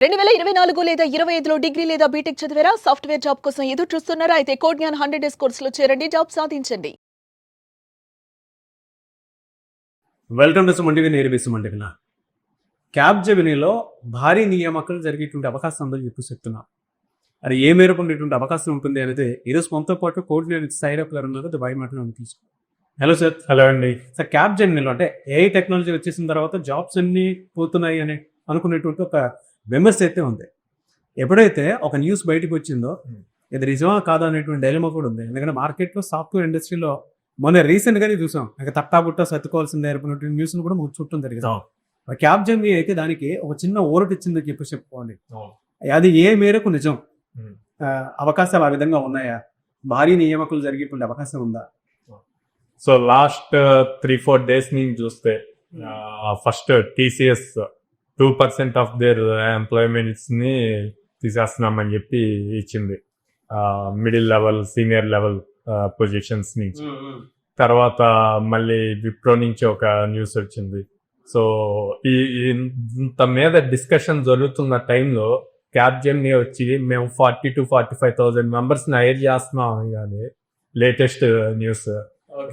2024 లేదా 25లో డిగ్రీ లేదా బీటెక్ చదివారా? సాఫ్ట్‌వేర్ జాబ్ కోసం ఎదురు చూస్తున్నారా? అయితే కోడ్ జ్ఞాన్ 100 డేస్ కోర్సులో చేరండి, జాబ్ సాధించండి. వెల్కమ్ టు సుమన్ టీవీ, నేను సుమన్ టీవీ. క్యాబ్‌జెమినీలో భారీ నియామకాలు జరిగేటువంటి అవకాశం ఉందని చెప్తున్నా. అది ఏ మేరకు ఉండేటువంటి అవకాశం ఉంటుంది అనేది ఈరోజు మనతో పాటు కోడ్ జ్ఞాన్ సైడ్ అప్ ఉన్నారు. దుబాయ్ మాటలు తీసుకు. Hello sir. హలో అండి. సార్, క్యాబ్‌జెమినీలో అంటే ఏఐ టెక్నాలజీ వచ్చేసిన తర్వాత జాబ్స్ అన్ని పోతున్నాయి అని అనుకునేటువంటి ఒక విమర్శ అయితే ఉంది. ఎప్పుడైతే ఒక న్యూస్ బయటకు వచ్చిందో ఇది నిజమా కాదా అనేటువంటి డైలమా కూడా ఉంది. ఎందుకంటే మార్కెట్లో సాఫ్ట్వేర్ ఇండస్ట్రీలో మొన్న రీసెంట్గానే చూసాం, ఇక తట్టాబుట్ట సర్దుకోవాల్సిందే అనుకున్నటువంటి న్యూస్ను కూడా మనకు చుట్టం జరిగింది. క్యాబ్‌జెమినీ అయితే దానికి ఒక చిన్న ఊరట ఇచ్చిందని చెప్పుకోవాలి. అది ఏ మేరకు నిజం? అవకాశాలు ఆ విధంగా ఉన్నాయా? భారీ నియామకులు జరిగేటువంటి అవకాశం ఉందా? సో లాస్ట్ 3-4 డేస్ నుంచి చూస్తే first TCS 2% of their employments ని తీసేస్తున్నామని చెప్పి ఇచ్చింది, middle level, senior level positions నుంచి. తర్వాత మళ్ళీ విప్రో నుంచి ఒక న్యూస్ వచ్చింది. సో ఇంత మీద డిస్కషన్ జరుగుతున్న టైంలో క్యాబ్‌జెమినీ వచ్చి మేము 40,000 to 45,000 మెంబర్స్ని హైర్ చేస్తున్నాం కానీ లేటెస్ట్ న్యూస్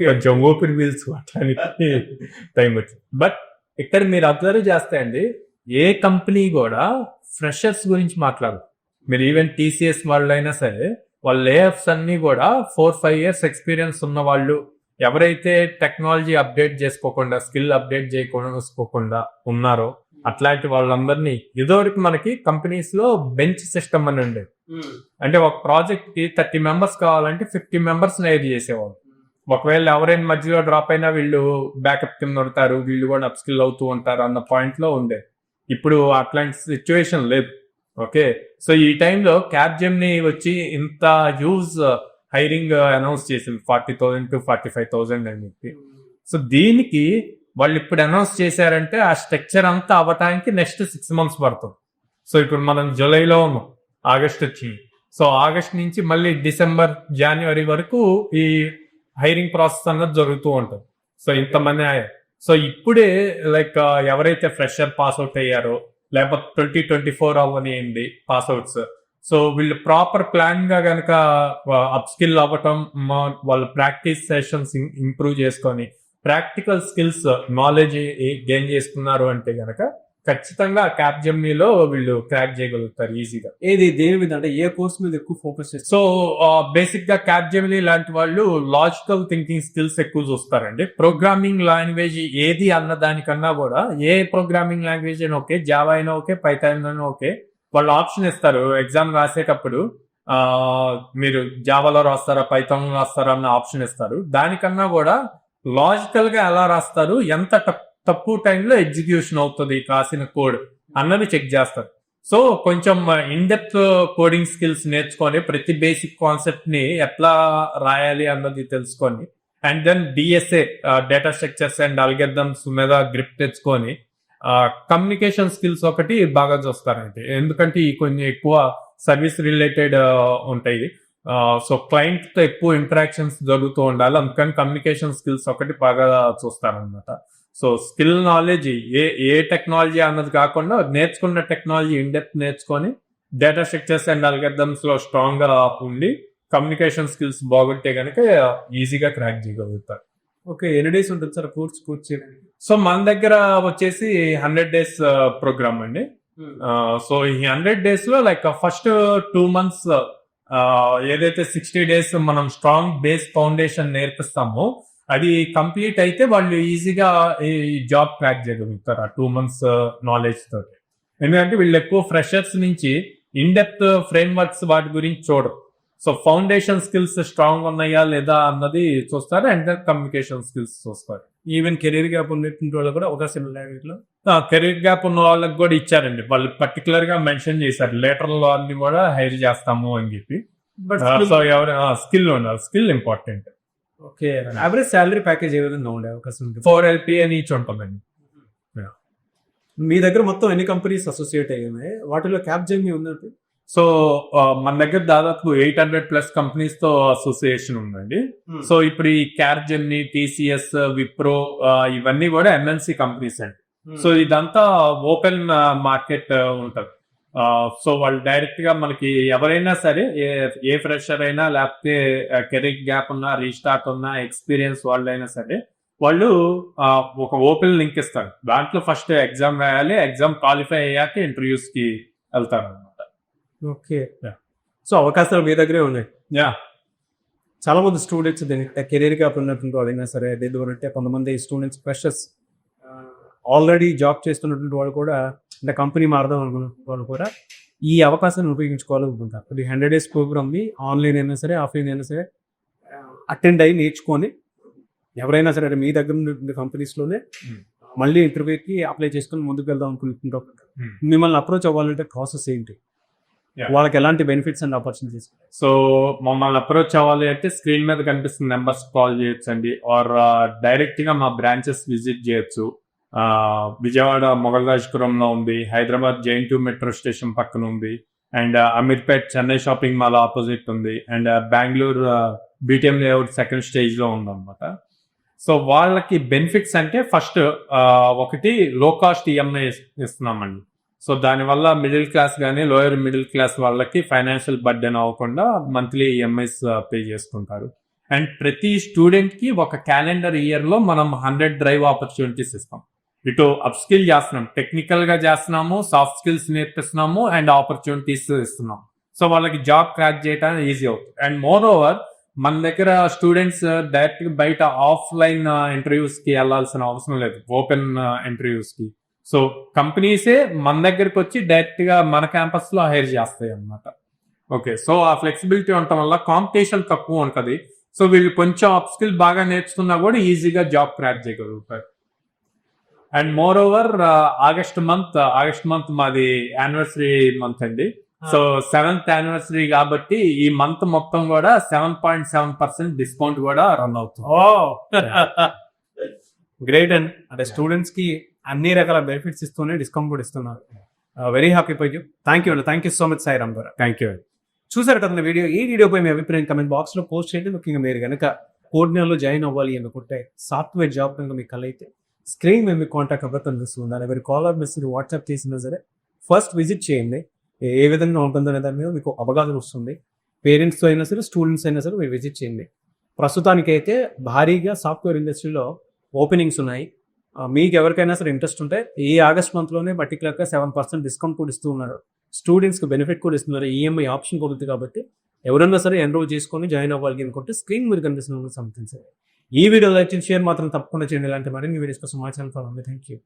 కొంచెం ఊపిరి పీల్చుకోవటానికి టైం వచ్చింది. బట్ ఇక్కడ మీరు అబ్జర్వ్ చేస్తే అండి, ఏ కంపెనీ కూడా ఫ్రెషర్స్ గురించి మాట్లాడదు. మీరు ఈవెన్ TCS వాళ్ళైనా సరే వాళ్ళ లేఆఫ్స్ అన్ని కూడా 4-5 years ఎక్స్పీరియన్స్ ఉన్న వాళ్ళు, ఎవరైతే టెక్నాలజీ అప్డేట్ చేసుకోకుండా, స్కిల్ అప్డేట్ చేసుకోకుండా ఉన్నారో అట్లాంటి వాళ్ళందరినీ, ఇదివరకు మనకి కంపెనీస్ లో బెంచ్ సిస్టమ్ అని ఉండేది. అంటే ఒక ప్రాజెక్ట్ కి 30 members కావాలంటే 50 members హైర్ చేసేవాళ్ళు. ఒకవేళ ఎవరైనా మధ్యలో డ్రాప్ అయినా వీళ్ళు బ్యాకప్ కింద ఉంటారు, వీళ్ళు కూడా అప్ స్కిల్ అవుతూ ఉంటారు అన్న పాయింట్ లో ఉండే. ఇప్పుడు అట్లాంటి సిచ్యువేషన్ లేదు. ఓకే, సో ఈ టైంలో క్యాబ్‌జెమినీ వచ్చి ఇంత హ్యూజ్ హైరింగ్ అనౌన్స్ చేసింది, 40,000 to 45,000 అని చెప్పి. సో దీనికి వాళ్ళు ఇప్పుడు అనౌన్స్ చేశారంటే ఆ స్ట్రక్చర్ అంతా అవ్వటానికి నెక్స్ట్ 6 months పడుతుంది. సో ఇప్పుడు మనం జూలైలో ఉన్నాం, ఆగస్ట్ వచ్చింది. సో ఆగస్ట్ నుంచి మళ్ళీ డిసెంబర్, జనవరి వరకు ఈ హైరింగ్ ప్రాసెస్ అన్నది జరుగుతూ ఉంటుంది. సో ఇంతమంది సో ఇప్పుడే లైక్ ఎవరైతే ఫ్రెషర్ పాస్అవుట్ అయ్యారో, లేకపోతే 2024 అవ్వనియండి పాస్అవుట్స్, సో వీళ్ళు ప్రాపర్ ప్లాన్ గా కనుక అప్ స్కిల్ అవ్వటం, వాళ్ళ ప్రాక్టీస్ సెషన్స్ ఇంప్రూవ్ చేసుకొని ప్రాక్టికల్ స్కిల్స్ నాలెడ్జ్ గెయిన్ చేసుకున్నారు అంటే గనక ఖచ్చితంగా క్యాబ్‌జెమినీలో వీళ్ళు క్రాక్ చేయగలుగుతారు ఈజీగా. ఏది దేని మీద, అంటే ఏ కోర్స్ మీద ఎక్కువ ఫోకస్ చేస్తారు? సో బేసిక్ గా క్యాబ్‌జెమినీ లాంటి వాళ్ళు లాజికల్ థింకింగ్ స్కిల్స్ ఎక్కువ చూస్తారండి. ప్రోగ్రామింగ్ లాంగ్వేజ్ ఏది అన్న దానికన్నా కూడా, ఏ ప్రోగ్రామింగ్ లాంగ్వేజ్ అయినా ఓకే, జావా అయినా ఓకే, పైథాన్ అయినా ఓకే, వాళ్ళు ఆప్షన్ ఇస్తారు ఎగ్జామ్ రాసేటప్పుడు. మీరు జావాలో రాస్తారా, పైథాన్ రాస్తారా అన్న ఆప్షన్ ఇస్తారు. దానికన్నా కూడా లాజికల్ గా ఎలా రాస్తారు, ఎంత తక్కువ టైంలో ఎగ్జిక్యూషన్ అవుతుంది రాసిన కోడ్ అన్నది చెక్ చేస్తారు. సో కొంచెం ఇన్డెప్త్ కోడింగ్ స్కిల్స్ నేర్చుకొని, ప్రతి బేసిక్ కాన్సెప్ట్ ని ఎట్లా రాయాలి అన్నది తెలుసుకొని, and then DSA data structures and algorithms మీద గ్రిప్ తెచ్చుకొని కమ్యూనికేషన్ స్కిల్స్ ఒకటి బాగా చూస్తారంటే, ఎందుకంటే ఈ కొన్ని ఎక్కువ సర్వీస్ రిలేటెడ్ ఉంటాయి. సో క్లయింట్ తో ఎక్కువ ఇంటరాక్షన్స్ జరుగుతూ ఉండాలి, అందుకని కమ్యూనికేషన్ స్కిల్స్ ఒకటి బాగా చూస్తారనమాట. సో స్కిల్ నాలెడ్జ్ ఏ టెక్నాలజీ అన్నది కాకుండా, నేర్చుకున్న టెక్నాలజీ ఇన్డెప్త్ నేర్చుకొని డేటా స్ట్రక్చర్స్ అండ్ అల్గరిథమ్స్ లో స్ట్రాంగ్ గా ఉండి కమ్యూనికేషన్ స్కిల్స్ బాగుంటే కనుక ఈజీగా క్రాక్ చేయగలుగుతారు. ఓకే, ఎన్ని డేస్ ఉంటుంది సార్ కోర్స్ చేయడానికి? సో మన దగ్గర వచ్చేసి 100 days ప్రోగ్రామ్ అండి. సో ఈ 100 days లో లైక్ ఫస్ట్ 2 months ఏదైతే 60 days మనం స్ట్రాంగ్ బేస్ ఫౌండేషన్ నేర్పిస్తామో అది కంప్లీట్ అయితే వాళ్ళు ఈజీగా ఈ జాబ్ క్రాక్ చేయగలుగుతారు ఆ 2 months నాలెడ్జ్ తోటి. ఎందుకంటే వీళ్ళు ఎక్కువ ఫ్రెషర్స్ నుంచి ఇన్డెప్త్ ఫ్రేమ్ వర్క్స్ వాటి గురించి చూడరు. సో ఫౌండేషన్ స్కిల్స్ స్ట్రాంగ్ ఉన్నాయా లేదా అన్నది చూస్తారు, అండ్ దెన్ కమ్యూనికేషన్ స్కిల్స్ చూస్తారు. ఈవెన్ కెరీర్ గ్యాప్ ఉన్నటువంటి వాళ్ళు కూడా అవకాశం లో కెరీర్ గ్యాప్ ఉన్న వాళ్ళకి కూడా ఇచ్చారండి. వాళ్ళు పర్టికులర్ గా మెన్షన్ చేశారు, లేటరల్ వాళ్ళని కూడా హైర్ చేస్తాము అని చెప్పి. బట్ సో ఎవరు స్కిల్ ఉండాలి, skill important. Okay, average salary package ఏ విధంగా ఉండే అవకాశం ఉంటుంది? 4 LPA అని ఈచ్ ఉంటుందండి. మీ దగ్గర మొత్తం ఎన్ని కంపెనీస్ అసోసియేట్ అయ్యాయి, వాటిలో క్యాబ్‌జెమినీ ఉన్నట్టు? సో మన దగ్గర దాదాపు 800+ కంపెనీస్ తో అసోసియేషన్ ఉందండి. సో ఇప్పుడు ఈ క్యాబ్‌జెమినీ, TCS, విప్రో ఇవన్నీ కూడా MNC కంపెనీస్ అండి. సో ఇదంతా ఓపెన్ మార్కెట్ ఉంటది. సో వాళ్ళు డైరెక్ట్ గా మనకి ఎవరైనా సరే ఏ ఫ్రెషర్ అయినా లేకపోతే కెరీర్ గ్యాప్ ఉన్నా రీస్టార్ట్ ఉన్నా ఎక్స్పీరియన్స్ వాళ్ళు అయినా సరే వాళ్ళు ఒక ఓపెన్ లింక్ ఇస్తారు. దాంట్లో ఫస్ట్ ఎగ్జామ్ రాయాలి, ఎగ్జామ్ క్వాలిఫై అయ్యాక ఇంటర్వ్యూస్ కి వెళ్తారు అనమాట. ఓకే. Yeah. సో అవకాశాలు మీ దగ్గరే ఉన్నాయి. యా చాలా మంది స్టూడెంట్స్ దీనికి కెరీర్ గ్యాప్ ఉన్నటువంటి వాళ్ళైనా సరే లేదు అంటే కొంతమంది స్టూడెంట్స్ ఫ్రెషర్స్ ఆల్రెడీ జాబ్ చేస్తున్నటువంటి వాళ్ళు కూడా అంటే కంపెనీ మారదాం అనుకున్న వాళ్ళు కూడా ఈ అవకాశాన్ని ఉపయోగించుకోవాలనుకుంటారు. ఇది 100 days ప్రోగ్రామ్ని ఆన్లైన్ అయినా సరే ఆఫ్లైన్ అయినా సరే అటెండ్ అయ్యి నేర్చుకొని ఎవరైనా సరే మీ దగ్గర ఉన్న కంపెనీస్లోనే మళ్ళీ ఇంటర్వ్యూకి అప్లై చేసుకొని ముందుకు వెళ్దాం అనుకుంటుంటారు. మిమ్మల్ని అప్రోచ్ అవ్వాలంటే ప్రాసెస్ ఏంటి? Yeah. వాళ్ళకి ఎలాంటి బెనిఫిట్స్ అండ్ ఆపర్చునిటీస్? సో మమ్మల్ని అప్రోచ్ అవ్వాలి అంటే స్క్రీన్ మీద కనిపిస్తున్న నెంబర్స్ కాల్ చేయొచ్చు అండి, ఆర్ డైరెక్ట్ గా మా బ్రాంచెస్ విజిట్ చేయొచ్చు. విజయవాడ మొగల్రాజ్పురంలో ఉంది, హైదరాబాద్ జైన్2 మెట్రో స్టేషన్ పక్కన ఉంది, and Ameerpet Chennai shopping mall opposite ఉంది, and Bengaluru BTM layout second stage లో ఉంది అనమాట. సో వాళ్ళకి బెనిఫిట్స్ అంటే ఫస్ట్ ఒకటి లో కాస్ట్ ఈఎంఐ ఇస్తున్నామండి. సో దానివల్ల మిడిల్ క్లాస్ కానీ లోయర్ మిడిల్ క్లాస్ వాళ్ళకి ఫైనాన్షియల్ బర్డెన్ అవ్వకుండా మంత్లీ ఈఎంఐస్ పే చేసుకుంటారు. అండ్ ప్రతి స్టూడెంట్ కి ఒక క్యాలెండర్ ఇయర్ లో మనం 100 డ్రైవ్ ఆపర్చునిటీస్ ఇస్తాం. ఇటు అప్ స్కిల్ చేస్తున్నాం, టెక్నికల్ గా చేస్తున్నాము, సాఫ్ట్ స్కిల్స్ నేర్పిస్తున్నాము, అండ్ ఆపర్చునిటీస్ ఇస్తున్నాం. సో వాళ్ళకి జాబ్ క్రాక్ చేయడానికి ఈజీ అవుతుంది. అండ్ మోర్ ఓవర్ మన దగ్గర స్టూడెంట్స్ డైరెక్ట్ గా బయట ఆఫ్లైన్ ఇంటర్వ్యూస్ కి వెళ్లాల్సిన అవసరం లేదు, ఓపెన్ ఇంటర్వ్యూస్ కి. సో కంపెనీసే మన దగ్గరకు వచ్చి డైరెక్ట్ గా మన క్యాంపస్ లో హైర్ చేస్తాయి అన్నమాట. ఓకే, సో ఆ ఫ్లెక్సిబిలిటీ ఉండటం వల్ల కాంపిటీషన్ తక్కువ ఉంటది. సో వీళ్ళు కొంచెం అప్ స్కిల్ బాగా నేర్చుకున్నా కూడా ఈజీగా జాబ్ క్రాక్ చేయగలుగుతారు. And more over August month మాది యానివర్సరీ మంత్ అండి. సో 7th యానివర్సరీ కాబట్టి ఈ మంత్ మొత్తం కూడా 7.7% డిస్కౌంట్ కూడా రన్ అవుతుంది. గ్రేట్ అండ్ అంటే స్టూడెంట్స్ కి అన్ని రకాల బెనిఫిట్స్ ఇస్తూనే డిస్కౌంట్ కూడా ఇస్తున్నారు. Very happy for you. Thank you so much Sairam garu. Thank you. చూసారు కదా వీడియో. ఈ వీడియోపై మీ అభిప్రాయం కమెంట్ బాక్స్ లో పోస్ట్ చేయండి. ముఖ్యంగా మీరు కనుక కోడ్నర్లో జాయిన్ అవ్వాలి అనుకుంటే సాఫ్ట్వేర్ జాబ్ కనుక మీకు కలైతే స్క్రీన్ మీద మీకు కాంటాక్ట్ అవ్వడం కనిపిస్తుంది. దాని ఎవరి కాల్ ఆర్ మెసేజ్ వాట్సాప్ చేసినా సరే ఫస్ట్ విజిట్ చేయండి. ఏ విధంగా ఉంటుందో అనే దాని మీద మీకు అవగాహన వస్తుంది. పేరెంట్స్తో అయినా సరే స్టూడెంట్స్ అయినా సరే మీరు విజిట్ చేయండి. ప్రస్తుతానికైతే భారీగా సాఫ్ట్వేర్ ఇండస్ట్రీలో ఓపెనింగ్స్ ఉన్నాయి. మీకు ఎవరికైనా సరే ఇంట్రెస్ట్ ఉంటే ఈ ఆగస్ట్ మంత్లోనే పర్టికులర్గా 7% డిస్కౌంట్ కూడా ఇస్తూ ఉన్నారు. స్టూడెంట్స్కి బెనిఫిట్ కూడా ఇస్తున్నారు. ఈఎంఐ ఆప్షన్ కూడా ఉంది కాబట్టి ఎవరైనా సరే ఎన్రోల్ చేసుకొని జాయిన్ అవ్వాలి అనుకుంటే స్క్రీన్ మీద కనిపిస్తున్న సంథింగ్ సరే. ఈ వీడియో లైక్ చేసి షేర్ మాత్రం తప్పకుండా చేయండి. ఇలాంటి మరిన్ని వీడియోస్ కోసం మా ఛానల్ ఫాలో అవ్వండి. Thank you.